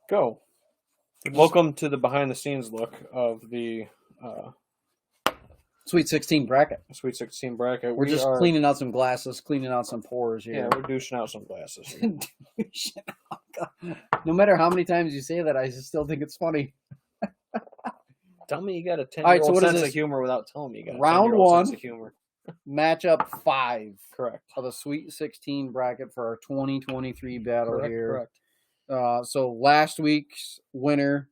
Go. Welcome to the behind-the-scenes look of the Sweet 16 bracket. Sweet 16 bracket. We're just cleaning out some glasses, cleaning out some pores here. Yeah, we're douching out some glasses. No matter how many times you say that, I still think it's funny. Tell me you got a 10-year-old sense of humor without telling me you got a 10-year-old sense of humor. Matchup 5. Correct. Of the Sweet 16 bracket for our 2023 battle here. Correct. So last week's winner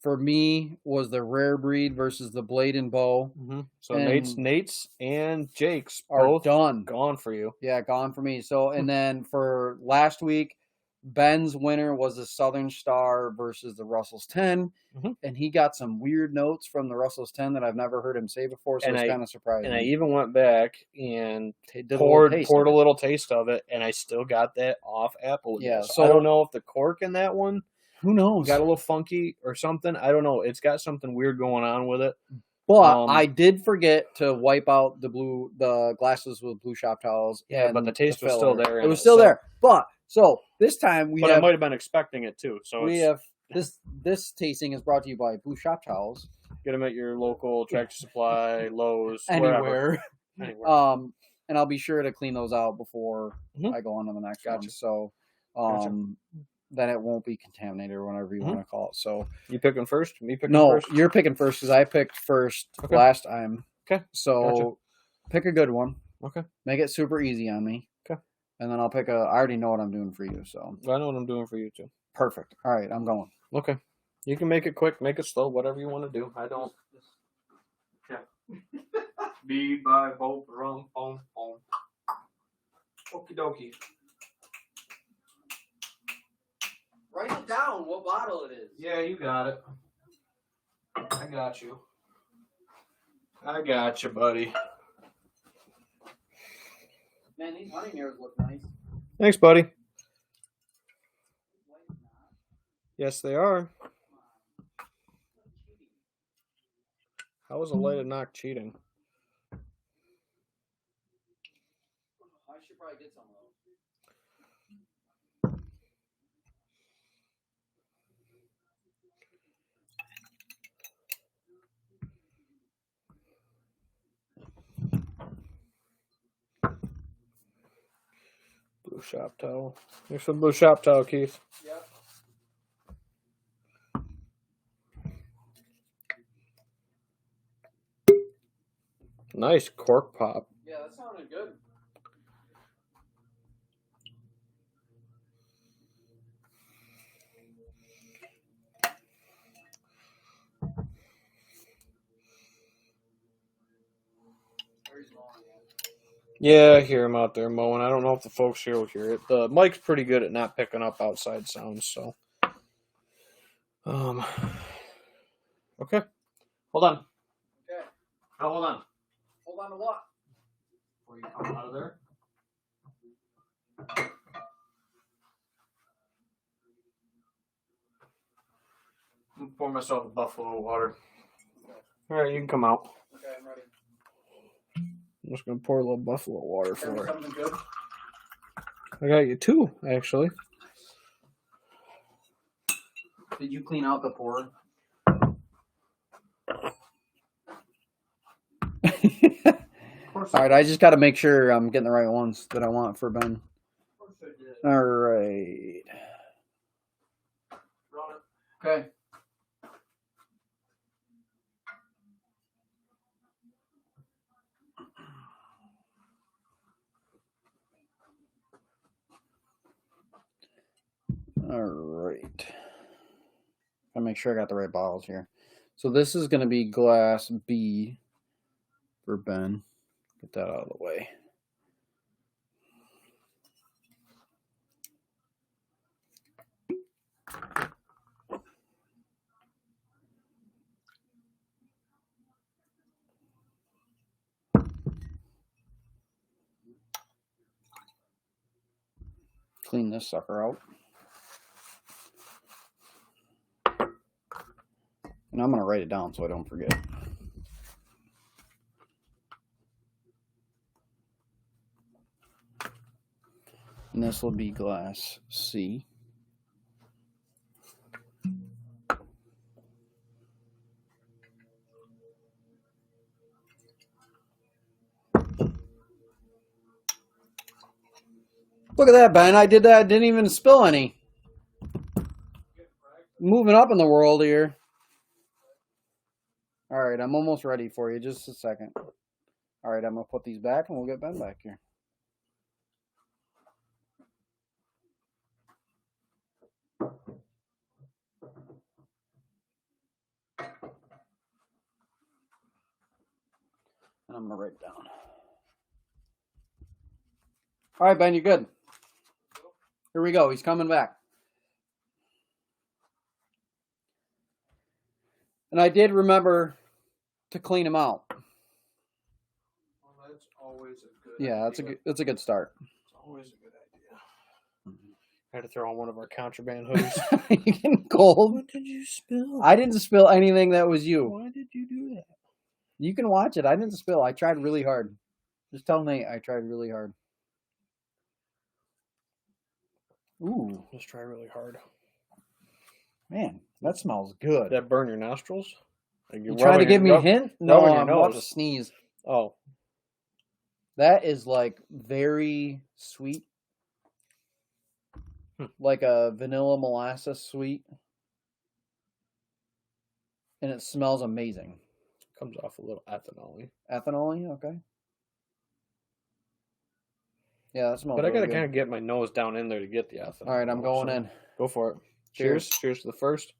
for me was the Rare Breed versus the Blade and Bow. Mm-hmm. So Nate's and Jake's are both done. Gone for you. Yeah, gone for me. So, and then for last week, Ben's winner was the Southern Star versus the Russell's 10. Mm-hmm. And he got some weird notes from the Russell's 10 that I've never heard him say before, so it's kind of surprising. And I even went back and poured a little taste of it, and I still got that off apple. Yeah, so I don't know if the cork in that one, who knows, got a little funky or something. I don't know. It's got something weird going on with it. But I did forget to wipe out the glasses with blue shop towels. Yeah, but the taste was still there. It was still there. But so this time I might have been expecting it too. So we have this tasting is brought to you by Blue Shop Towels. Get them at your local Tractor Supply, Lowe's, anywhere. And I'll be sure to clean those out before I go on to the next one. So then it won't be contaminated or whatever you want to call it. So you picking first? Me picking first? No, you're picking first because I picked first last time. Okay. So pick a good one. Okay. Make it super easy on me. Okay. And then I'll pick I already know what I'm doing for you. So I know what I'm doing for you too. Perfect. All right, I'm going. Okay. You can make it quick, make it slow, whatever you want to do. I don't. Yeah. Be by both rum, boom, boom. Okie dokie. Write it down what bottle it is. Yeah, you got it. I got you. I got you, buddy. Man, these honey mirrors look nice. Thanks, buddy. Yes, they are. How is a lighted knock cheating? I should probably get some of those. Blue shop towel. Here's some blue shop towel, Keith. Yep. Nice cork pop. Yeah, that sounded good. Yeah, I hear him out there mowing. I don't know if the folks here will hear it. The mic's pretty good at not picking up outside sounds, so. Okay. Hold on. Okay. Oh, hold on. Hold on to what? Before you come out of there. I'm gonna pour myself a buffalo water. All right, you can come out. Okay, I'm ready. I'm just gonna pour a little buffalo water for her. Something good? I got you 2, actually. Did you clean out the pour? All right, I just got to make sure I'm getting the right ones that I want for Ben. All right. Okay. All right. I'll make sure I got the right bottles here. So this is going to be glass B for Ben. Get that out of the way. Clean this sucker out. And I'm going to write it down so I don't forget. And this will be glass C. Look at that, Ben. I did that. Didn't even spill any. Moving up in the world here. All right, I'm almost ready for you. Just a second. All right, I'm going to put these back and we'll get Ben back here. And I'm going to write it down. All right, Ben, you good? Here we go. He's coming back. And I did remember to clean him out. Well, that's always a good Yeah, that's a good start. It's always a good idea. I had to throw on one of our contraband hoodies. You getting cold? What did you spill? I didn't spill anything that was you. Why did you do that? You can watch it. I didn't spill. I tried really hard. Just tell Nate I tried really hard. Ooh. Just try really hard. Man, that smells good. Did that burn your nostrils? Like You trying to give me a hint? No, rubbing your I'm about to nose. sneeze. Oh. That is like very sweet. Like a vanilla molasses sweet. And it smells amazing. Comes off a little ethanol-y. Ethanol-y? Okay. Yeah, that smells But I really gotta good. kind of get my nose down in there to get the ethanol. All right, I'm going in. Go for it. Cheers. Cheers to the first.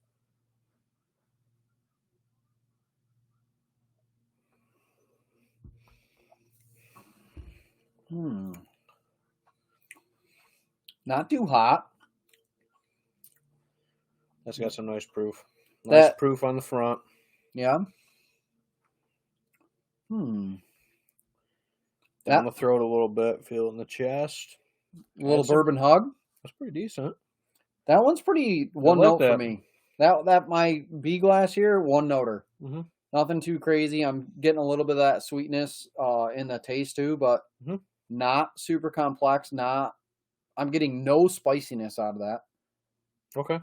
Not too hot. That's got some nice proof. Nice proof on the front. Yeah. Down the throat a little bit. Feel it in the chest. A little bourbon hug. That's pretty decent. That one's pretty one note for me. That my B glass here, one noter. Mm-hmm. Nothing too crazy. I'm getting a little bit of that sweetness in the taste too, but not super complex. I'm getting no spiciness out of that. Okay.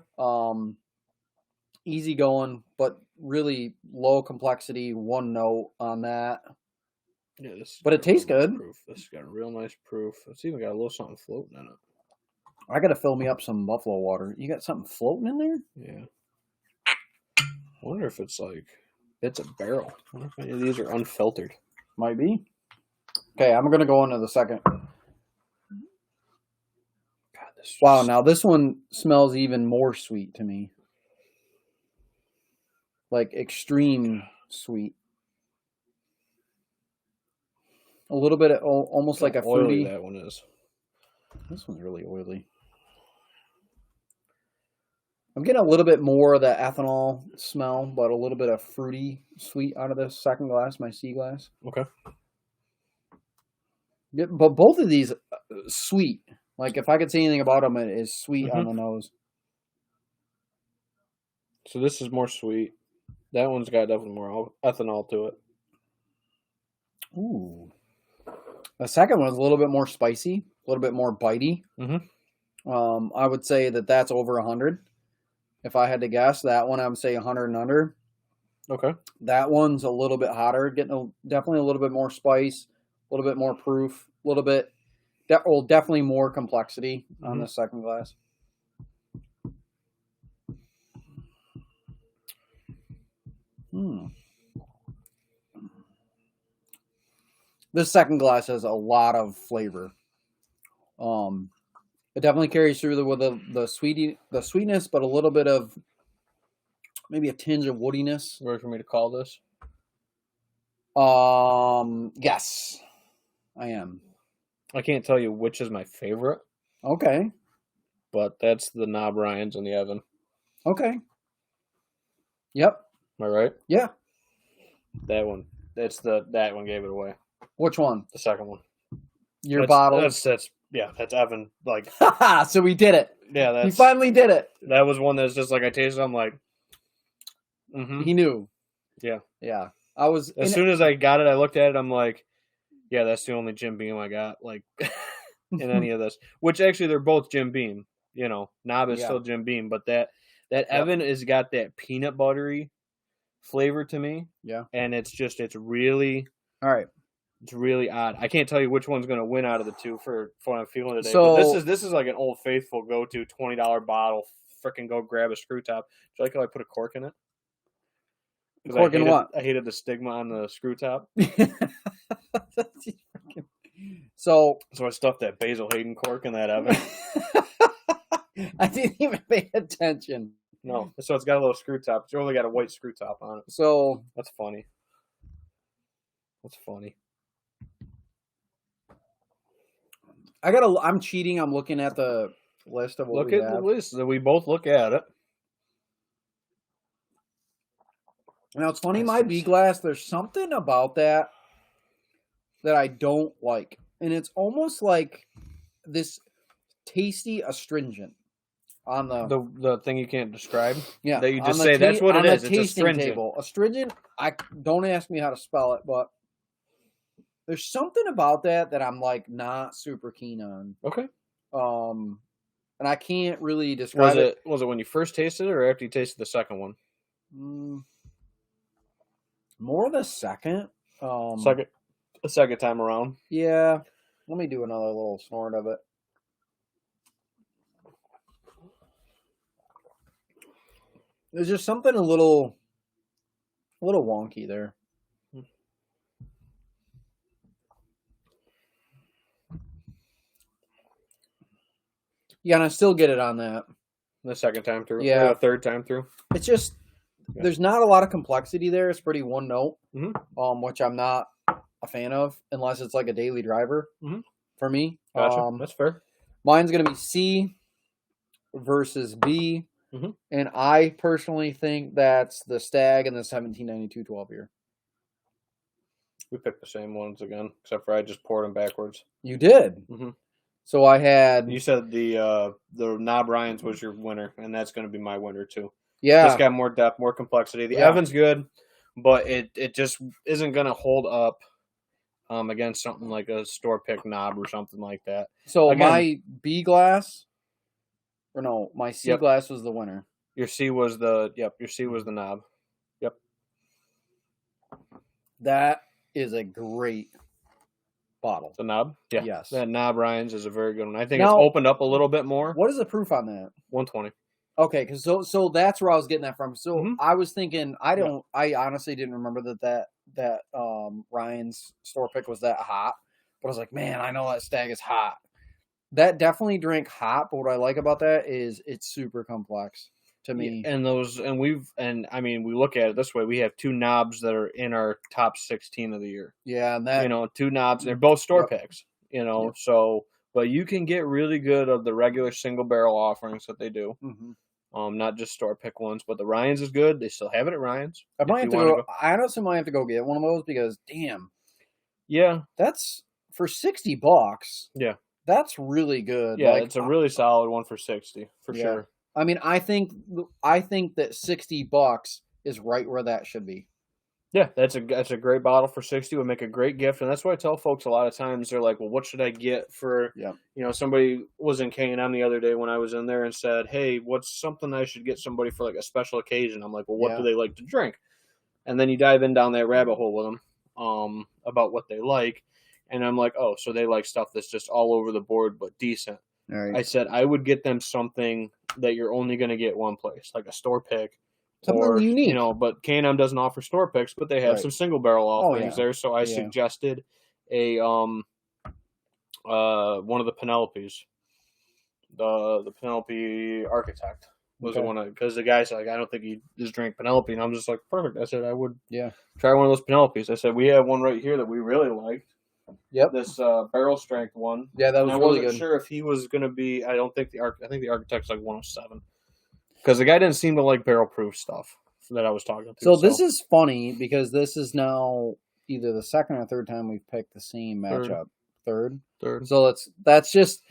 Easy going, but really low complexity. One note on that. Yeah, but it tastes good. Proof. This has got a real nice proof. It's even got a little something floating in it. I gotta fill me up some buffalo water. You got something floating in there? Yeah. I wonder if it's like it's a barrel. I wonder if any of these are unfiltered. Might be. Okay, I'm gonna go into the second. God, Wow, now this one smells even more sweet to me. Like extreme sweet. A little bit of almost like a fruity. That one is. This one's really oily. I'm getting a little bit more of the ethanol smell, but a little bit of fruity sweet out of this second glass, my C glass. Okay. Yeah, but both of these sweet. Like if I could say anything about them, it is sweet on the nose. So this is more sweet. That one's got definitely more ethanol to it. Ooh. The second one is a little bit more spicy, a little bit more bitey. I would say that that's over 100. If I had to guess, that one I would say 100 and under. Okay. That one's a little bit hotter, definitely a little bit more spice, a little bit more proof, a little bit, definitely more complexity on the second glass. This second glass has a lot of flavor. It definitely carries through with the sweetness, but a little bit of maybe a tinge of woodiness. Ready for me to call this? Yes, I am. I can't tell you which is my favorite. Okay. But that's the Knob Ryans in the oven. Okay. Yep. Am I right? Yeah. That one. That one gave it away. Which one? The second one. Your bottle. That's Evan. Like. So we did it. Yeah, he finally did it. That was one that's just like I tasted. I'm like. He knew. Yeah. Yeah. I was. As soon as I got it, I looked at it. I'm like, yeah, that's the only Jim Beam I got. Like. In any of this, which actually they're both Jim Beam. You know, Knob is still Jim Beam, but that Evan has got that peanut buttery flavor to me. Yeah, and it's really all right. It's really odd. I can't tell you which one's going to win out of the two for what I'm feeling today. So but this is like an Old Faithful go-to $20 bottle. Freaking go grab a screw top. Do you like how I put a cork in it? Cork in what? I hated the stigma on the screw top. So I stuffed that Basil Hayden cork in that oven. I didn't even pay attention. No, so it's got a little screw top. It's only got a white screw top on it. So that's funny. That's funny. I'm cheating. I'm looking at the list of what we have. Look at the list. We both look at it. Now it's funny, my B glass. There's something about that I don't like, and it's almost like this tasty astringent on the thing you can't describe. Yeah, that you just say that's what it is. It's astringent. Table. Astringent. Don't ask me how to spell it, but there's something about that I'm like not super keen on. Okay. And I can't really describe it. Was it when you first tasted it, or after you tasted the second one? More the second. The second time around. Yeah. Let me do another little snort of it. There's just something a little wonky there. Yeah, and I still get it on that. The second time through? Yeah. Or the third time through? It's just, there's not a lot of complexity there. It's pretty one note, which I'm not a fan of, unless it's like a daily driver for me. Gotcha. That's fair. Mine's going to be C versus B. And I personally think that's the Stag and the 1792 12 year. We picked the same ones again, except for I just poured them backwards. You did? So I had... You said the Knob Ryans was your winner, and that's going to be my winner too. Yeah. It's got more depth, more complexity. The Evan's good, but it just isn't going to hold up against something like a store pick knob or something like that. So again, my B glass, or no, my C glass was the winner. Your C was the knob. Yep. That is a great bottle. The knob? Yeah. Yes. That Knob Ryans is a very good one. I think it's opened up a little bit more. What is the proof on that? 120. Okay, because so that's where I was getting that from. So I was thinking, I honestly didn't remember that Ryan's store pick was that hot. But I was like, man, I know that Stag is hot. That definitely drank hot, but what I like about that is it's super complex to me. Yeah, we look at it this way. We have two knobs that are in our top 16 of the year. Yeah, and that, two knobs. They're both store picks, so, but you can get really good of the regular single barrel offerings that they do. Not just store pick ones, but the Ryans is good. They still have it at Ryans. I might have to go. I honestly might have to go get one of those because damn. Yeah. That's for $60. Yeah. That's really good. Yeah, it's a really solid one for 60 for sure. I mean, I think that $60 is right where that should be. Yeah, that's a great bottle for 60. Would make a great gift, and that's why I tell folks a lot of times they're like, "Well, what should I get for?" Somebody was in K&M the other day when I was in there and said, "Hey, what's something I should get somebody for like a special occasion?" I'm like, "Well, what do they like to drink?" And then you dive in down that rabbit hole with them about what they like, and I'm like, "Oh, so they like stuff that's just all over the board but decent." Right. I said I would get them something that you're only going to get one place, like a store pick. Something unique. But K&M doesn't offer store picks, but they have some single barrel offerings there. So I suggested a one of the Penelopes. The Penelope Architect was the one, because the guy's like, I don't think he just drank Penelope, and I'm just like, perfect. I said I would try one of those Penelopes. I said we have one right here that we really liked. Yep. This barrel strength one. Yeah, that was really good. I wasn't sure if he was going to be. I think the Architect's like 107. Because the guy didn't seem to like barrel-proof stuff that I was talking to. So this is funny because this is now either the second or third time we've picked the same matchup. Third. So that's just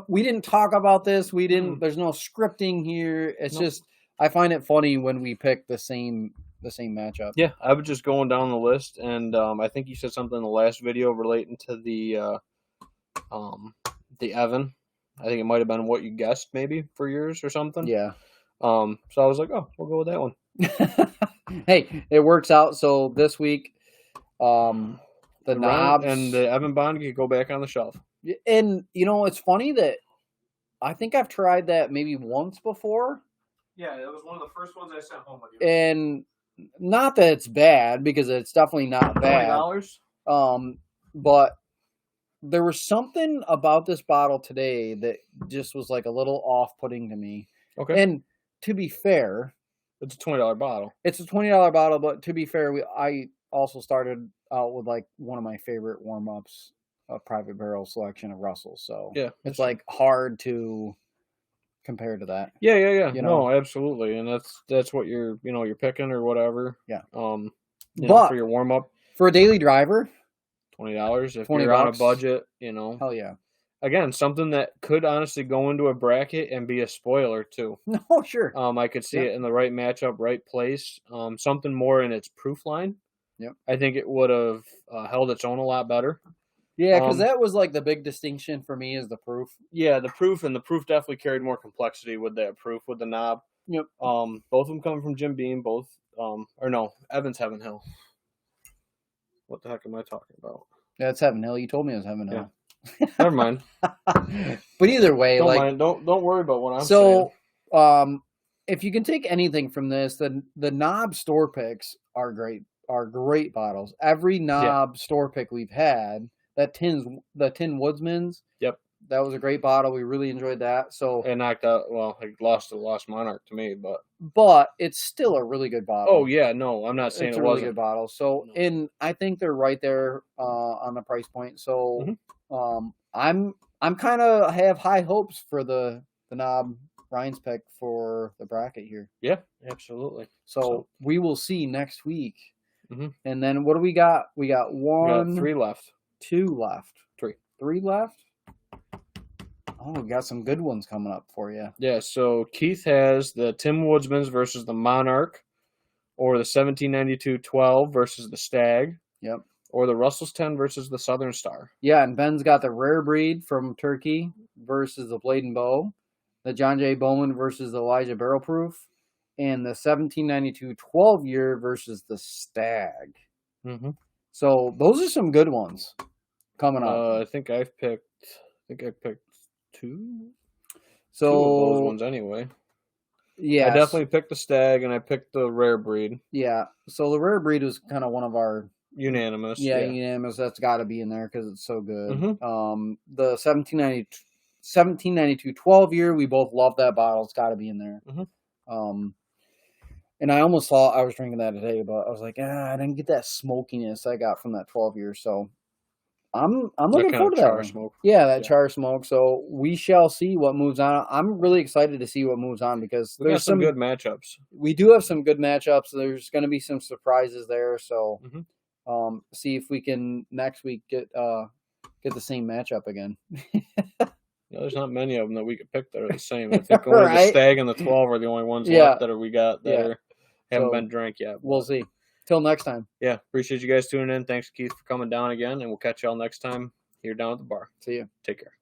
we didn't talk about this. We didn't. There's no scripting here. It's just I find it funny when we pick the same matchup. Yeah, I was just going down the list, and I think you said something in the last video relating to the Evan. I think it might have been what you guessed maybe for yours or something. Yeah. So I was like, oh, we'll go with that one. Hey, it works out. So this week, the knobs and the Evan Bond could go back on the shelf. And it's funny that I think I've tried that maybe once before. Yeah, it was one of the first ones I sent home with you. And not that it's bad, because it's definitely not bad. $20. But there was something about this bottle today that just was like a little off-putting to me. Okay. And to be fair, it's a $20 bottle. It's a $20 bottle, but to be fair, I also started out with like one of my favorite warm-ups, a Private Barrel selection of Russell's. So yeah, it's like hard to compare to that. Yeah. No, absolutely, and that's what you're picking or whatever. Yeah. But for your warm up, for a daily driver, $20 if you're on a budget. Hell yeah. Again, something that could honestly go into a bracket and be a spoiler too. No, sure. I could see it in the right matchup, right place. Something more in its proof line. Yep. I think it would have held its own a lot better. Yeah, because that was like the big distinction for me, is the proof. Yeah, the proof definitely carried more complexity with that proof, with the knob. Yep. Both of them coming from Jim Beam, Evans Heaven Hill. What the heck am I talking about? Yeah, it's Heaven Hill. You told me it was Heaven Hill. Yeah. Never mind. But either way, don't worry about what I'm saying. So, if you can take anything from this, the knob store picks are great bottles. Every knob store pick we've had, the Tin Woodsman's. Yep. That was a great bottle. We really enjoyed that. So it knocked out. Well, it lost Monarch to me, but it's still a really good bottle. Oh yeah, no, I'm not saying it's it a really wasn't. good bottle. So, and I think they're right there on the price point. So, I'm kind of have high hopes for the knob Ryan's pick for the bracket here. Yeah, absolutely. So we will see next week. Mm-hmm. And then what do we got? We got one, we got 3 left. 2 left. 3 left. Oh, we got some good ones coming up for you. Yeah, so Keith has the Tim Woodsman's versus the Monarch, or the 1792-12 versus the Stag. Yep. Or the Russell's 10 versus the Southern Star. Yeah, and Ben's got the Rare Breed from Turkey versus the Blade and Bow, the John J. Bowman versus the Elijah Barrel Proof, and the 1792 12-year versus the Stag. Mm-hmm. So those are some good ones coming up. I think I picked 2. So 2 of those ones anyway. Yeah, I definitely picked the Stag and I picked the Rare Breed. Yeah, so the Rare Breed was kind of one of our unanimous. Yeah, unanimous. That's got to be in there because it's so good. Mm-hmm. The 1792 12-year, we both love that bottle. It's got to be in there. Mm-hmm. And I almost thought I was drinking that today, but I was like, I didn't get that smokiness I got from that 12-year. So I'm looking forward to that one. Smoke. Yeah, that char smoke. So we shall see what moves on. I'm really excited to see what moves on because there's some good matchups. We do have some good matchups. There's going to be some surprises there. So see if we can next week get the same matchup again. There's not many of them that we could pick that are the same. I think only the Stag and the 12 are the only ones left that we got that haven't been drank yet. We'll see. Till next time. Yeah, appreciate you guys tuning in. Thanks, Keith, for coming down again, and we'll catch y'all next time here down at the bar. See you. Take care.